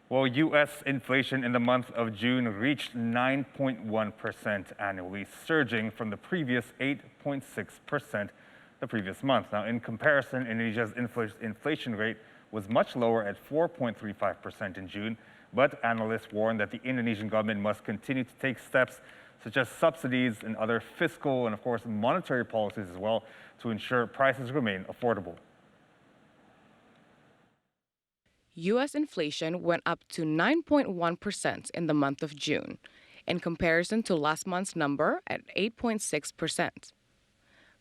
Well, U.S. inflation in the month of June reached 9.1% annually, surging from the previous 8.6% the previous month. Now, in comparison, Indonesia's inflation rate was much lower at 4.35% in June, but analysts warn that the Indonesian government must continue to take steps such as subsidies and other fiscal and, of course, monetary policies as well to ensure prices remain affordable. U.S. inflation went up to 9.1% in the month of June, in comparison to last month's number at 8.6%.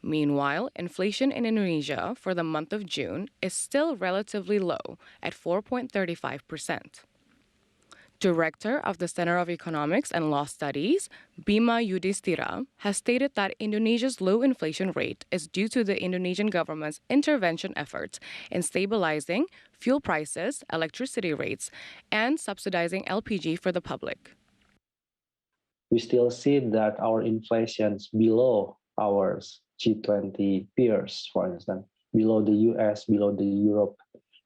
Meanwhile, inflation in Indonesia for the month of June is still relatively low at 4.35%. Director of the Center of Economics and Law Studies, Bima Yudhistira, has stated that Indonesia's low inflation rate is due to the Indonesian government's intervention efforts in stabilizing fuel prices, electricity rates, and subsidizing LPG for the public. We still see that our inflation is below our G20 peers, for instance, below the US, below the Europe,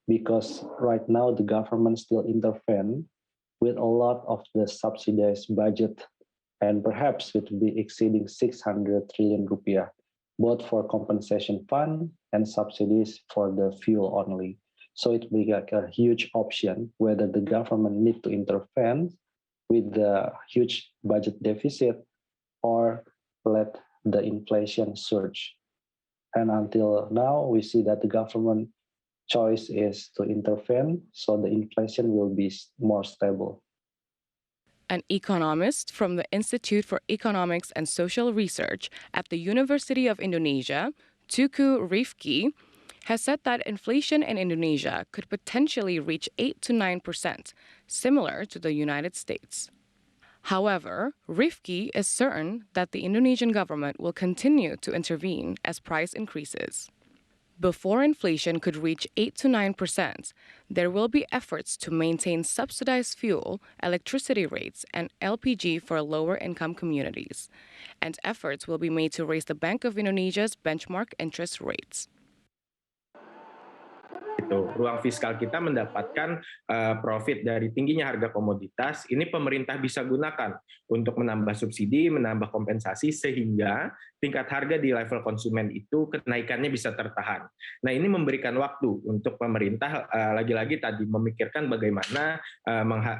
because right now the government still intervene with a lot of the subsidized budget, and perhaps it will be exceeding 600 trillion rupiah, both for compensation fund and subsidies for the fuel only. So it will be like a huge option whether the government need to intervene with the huge budget deficit or let the inflation surge. And until now, we see that the government choice is to intervene, so the inflation will be more stable. An economist from the Institute for Economics and Social Research at the University of Indonesia, Tuku Rifki, has said that inflation in Indonesia could potentially reach 8 to 9%, similar to the United States. However, Rifki is certain that the Indonesian government will continue to intervene as price increases. Before inflation could reach 8 to 9%, there will be efforts to maintain subsidized fuel, electricity rates, and LPG for lower-income communities. And efforts will be made to raise the Bank of Indonesia's benchmark interest rates. Ruang fiskal kita mendapatkan profit dari tingginya harga komoditas, ini pemerintah bisa gunakan untuk menambah subsidi, menambah kompensasi, sehingga tingkat harga di level konsumen itu kenaikannya bisa tertahan. Nah, ini memberikan waktu untuk pemerintah, lagi-lagi tadi memikirkan bagaimana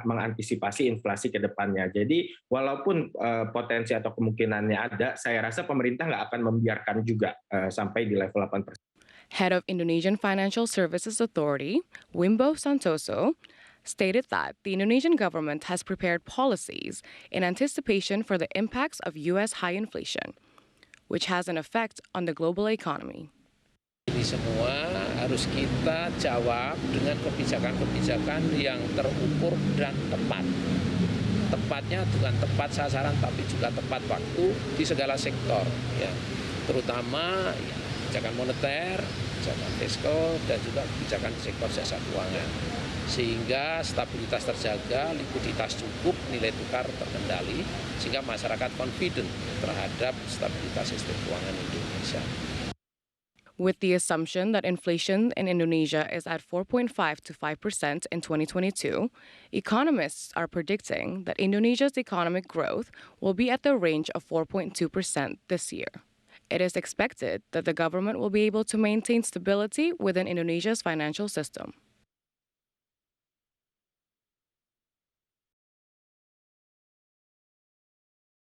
mengantisipasi inflasi ke depannya. Jadi, walaupun potensi atau kemungkinannya ada, saya rasa pemerintah nggak akan membiarkan juga sampai di level 8%. Head of Indonesian Financial Services Authority, Wimbo Santoso, stated that the Indonesian government has prepared policies in anticipation for the impacts of U.S. high inflation, which has an effect on the global economy. Ini semua harus kita jawab dengan kebijakan-kebijakan yang terukur dan tepat. Tepatnya bukan tepat sasaran, tapi juga tepat waktu di segala sektor, ya. Terutama kebijakan moneter, kebijakan fiskal, dan juga kebijakan di sektor jasa keuangan. Sehingga stabilitas terjaga, likuiditas cukup, nilai tukar terkendali, sehingga masyarakat confident terhadap stabilitas sistem keuangan Indonesia. With the assumption that inflation in Indonesia is at 4.5 to 5% in 2022, economists are predicting that Indonesia's economic growth will be at the range of 4.2% this year. It is expected that the government will be able to maintain stability within Indonesia's financial system.